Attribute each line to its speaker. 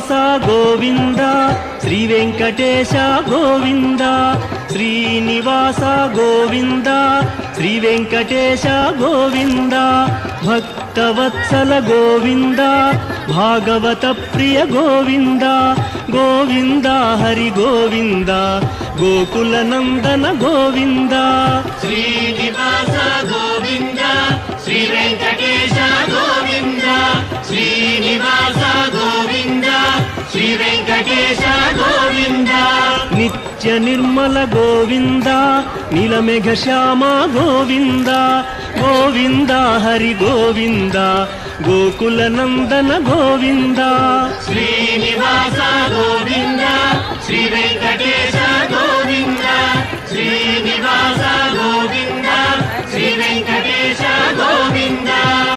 Speaker 1: Srinivasa Govinda Shri Venkatesha Govinda Srinivasa Govinda Shri Venkatesha Govinda Bhaktavatsala Govinda Bhagavata Priya Govinda Govinda Hari Govinda Gokula Nandana Govinda
Speaker 2: Srinivasa Govinda Shri Venkatesha Govinda Srinivasa Govinda Shri Venkatesha Govinda
Speaker 1: Nithya Nirmala Govinda నీలమేఘ Shyama Govinda Govinda Hari Govinda Gokula Nandana Govinda
Speaker 2: Srinivasa Govinda Shri Venkatesha Govinda Srinivasa